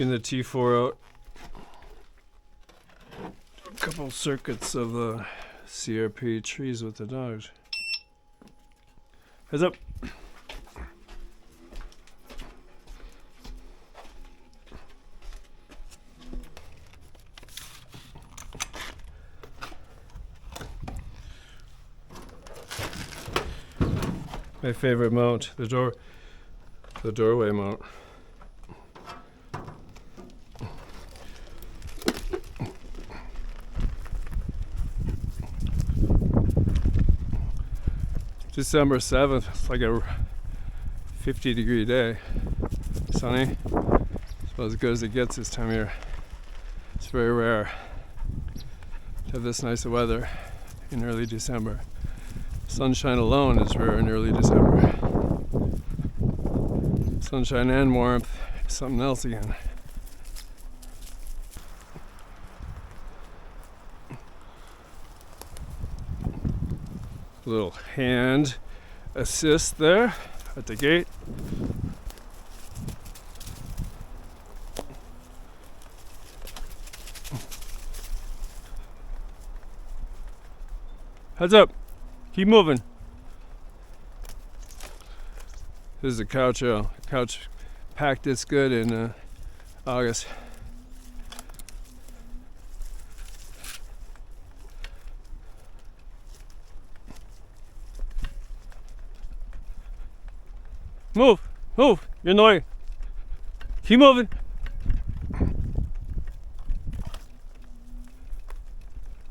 In the T4 out a couple circuits of the CRP trees with the dogs. Heads up. My favorite mount, the doorway mount. December 7th, it's like a 50-degree day. Sunny. It's about as good as it gets this time of year. It's very rare to have this nice of weather in early December. Sunshine alone is rare in early December. Sunshine and warmth is something else again. Little hand assist there at the gate. Heads up. Keep moving. This is a couch. Couch packed this good in August. Move! Move! You're in the way. Keep moving.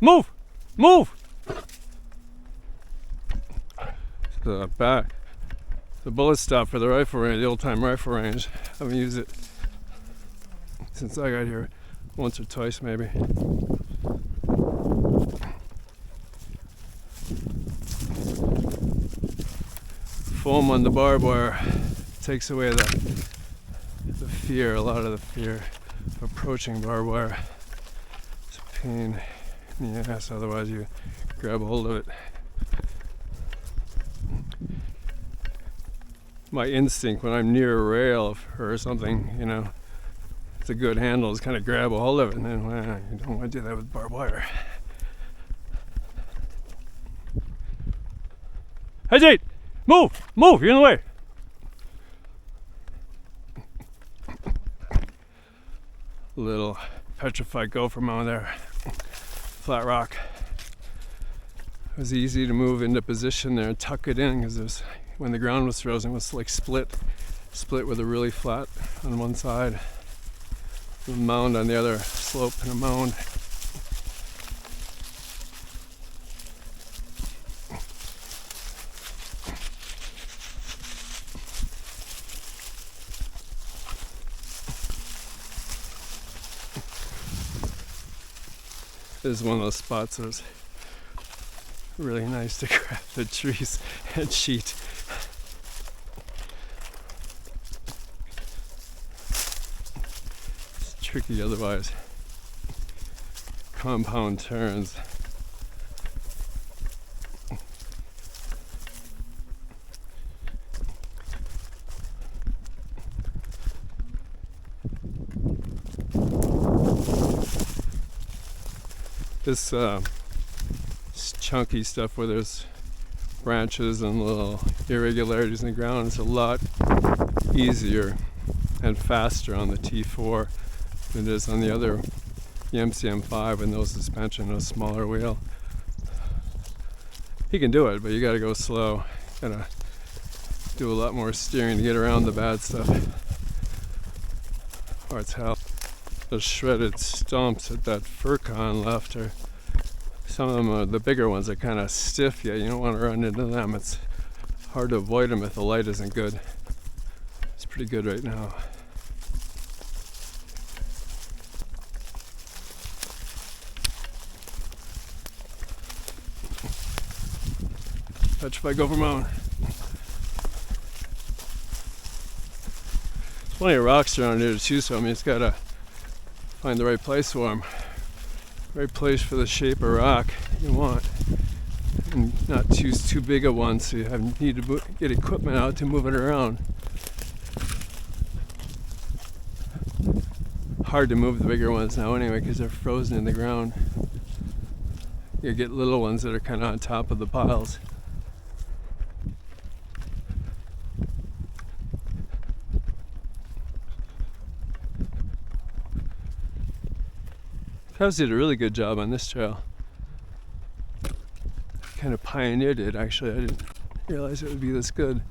Move! Move! The back. The bullet stop for the rifle range, the old-time rifle range. I haven't used it since I got here. Once or twice maybe. Foam on the barbed wire takes away the fear, a lot of the fear of approaching barbed wire. It's a pain in the ass, otherwise you grab a hold of it. My instinct when I'm near a rail or something, you know, it's a good handle, is kind of grab a hold of it, and then well, you don't want to do that with barbed wire. Hesitate! Move! Move! You're in the way! Little petrified gopher mound there. Flat rock. It was easy to move into position there and tuck it in because when the ground was frozen, it was like split with a really flat on one side, a mound on the other, slope and a mound. This is one of those spots that was really nice to grab the trees and sheet. It's tricky otherwise. Compound turns. This chunky stuff where there's branches and little irregularities in the ground is a lot easier and faster on the T4 than it is on the other, the MCM5 with no suspension, no smaller wheel. You can do it, but you gotta go slow. Gotta do a lot more steering to get around the bad stuff. Or it's hell. Those shredded stumps that Furcon left are, some of them are the bigger ones are kind of stiff yet. You don't want to run into them. It's hard to avoid them if the light isn't good. It's pretty good right now. Petrified gopher mound. There's plenty of rocks around here to choose from. You just gotta find the right place for them. Right place for the shape of rock you want. And not choose too big a one so you need to get equipment out to move it around. hard to move the bigger ones now anyway because they're frozen in the ground. You get little ones that are kind of on top of the piles. Cubs did a really good job on this trail. Kind of pioneered it actually. I didn't realize it would be this good.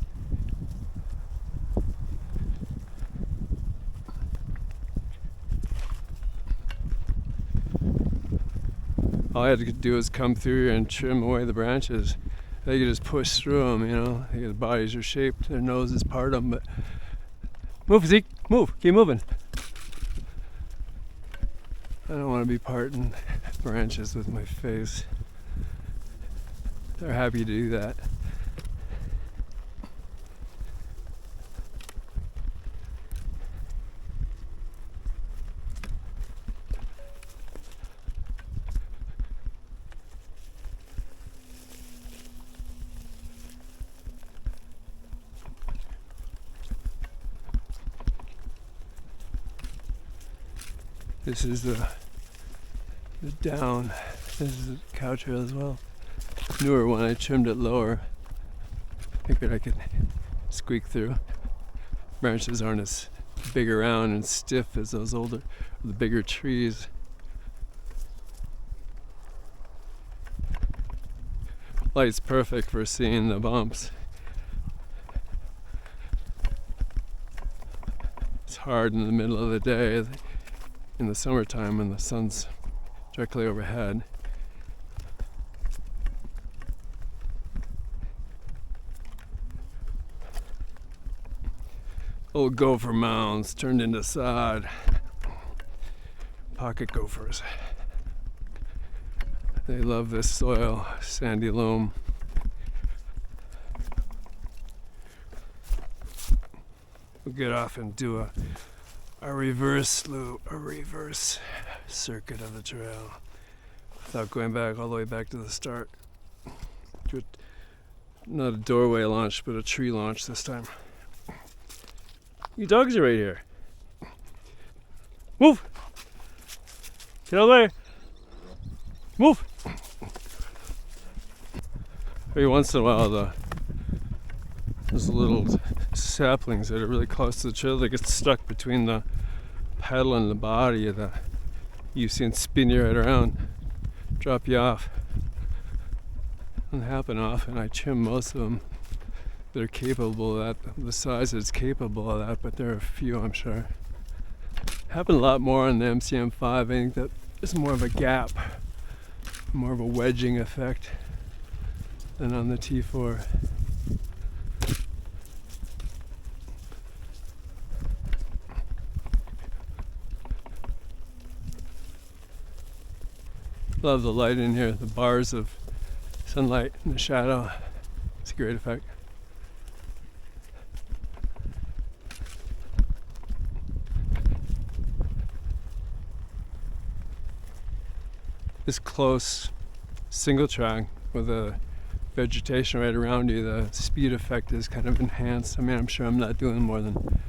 All I had to do was come through here and trim away the branches. They could just push through them, you know. Their bodies are shaped, their nose is part of them, but move, Zeke, move, keep moving. I don't want to be parting branches with my face. They're happy to do that. This is the down. This is the cow trail as well. Newer one, I trimmed it lower. Figured I could squeak through. Branches aren't as big around and stiff as those older, the bigger trees. Light's perfect for seeing the bumps. It's hard in the middle of the day in the summertime when the sun's directly overhead. Old gopher mounds turned into sod. Pocket gophers. They love this soil, sandy loam. We'll get off and do a reverse loop, a reverse circuit of the trail without going back all the way back to the start. Do not a doorway launch, but a tree launch this time. You dogs are right here. Move! Get out of the way! Move! Every once in a while, there's little saplings that are really close to the trail that get stuck between the pedal and the body of the you see and spin you right around, drop you off. Doesn't happen often. I trim most of them that are capable of that, the size that's capable of that, but there are a few, I'm sure. Happened a lot more on the MCM5. I think that there's more of a gap, more of a wedging effect than on the T4. Love the light in here, the bars of sunlight and the shadow. It's a great effect. This close single track with the vegetation right around you, the speed effect is kind of enhanced. I mean, I'm sure I'm not doing more than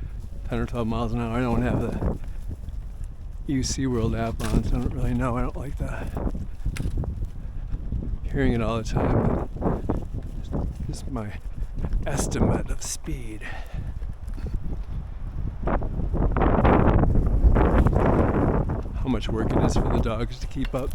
10 or 12 miles an hour. I don't have the UC World app on, so I don't really know. I don't like that. Hearing it all the time, but just my estimate of speed. How much work it is for the dogs to keep up.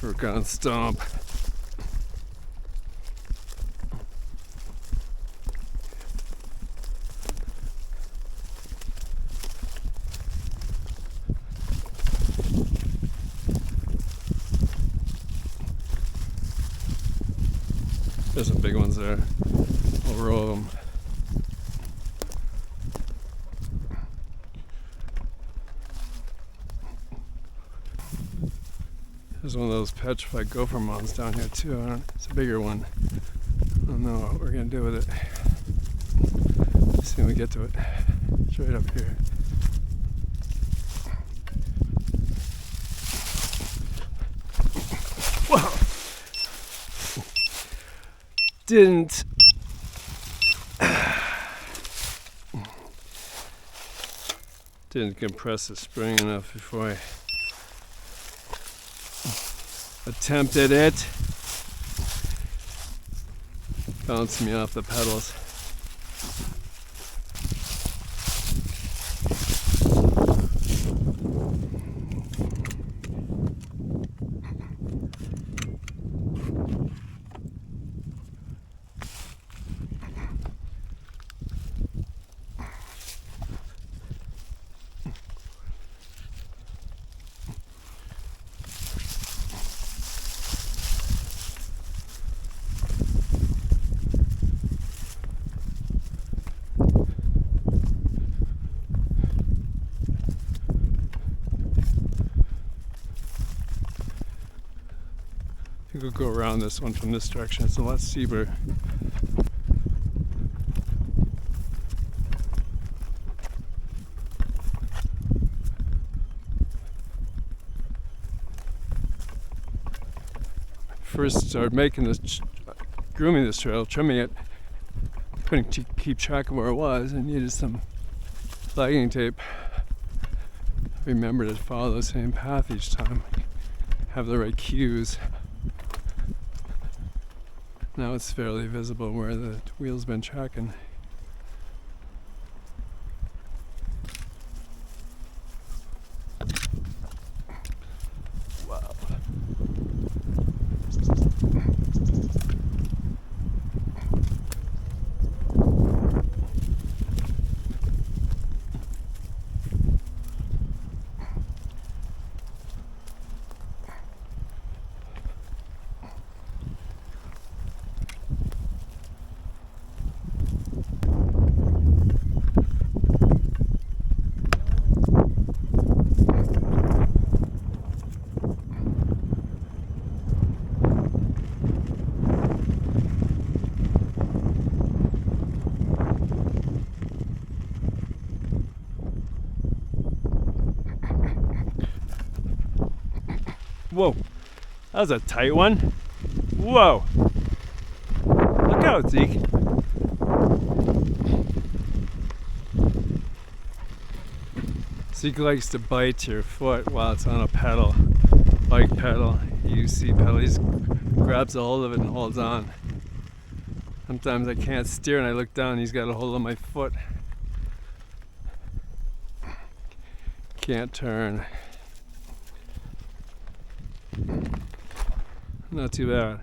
Furcon stump. There's some big ones there. I'll roll them. There's one of those petrified gopher mounds down here too. It's a bigger one. I don't know what we're gonna do with it. See when we get to it. It's right up here. Whoa! Didn't compress the spring enough before I attempted it. Bounced me off the pedals. I think we'll go around this one from this direction. It's a lot steeper. First started making this, grooming this trail, trimming it, couldn't keep track of where it was. I needed some flagging tape. Remember to follow the same path each time. Have the right cues. Now it's fairly visible where the wheel's been tracking. Wow. Whoa, that was a tight one. Whoa. Look out, Zeke. Zeke likes to bite your foot while it's on a pedal, bike pedal, UC pedal. He just grabs a hold of it and holds on. Sometimes I can't steer and I look down and he's got a hold of my foot. Can't turn. Not too bad.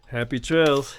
Happy trails.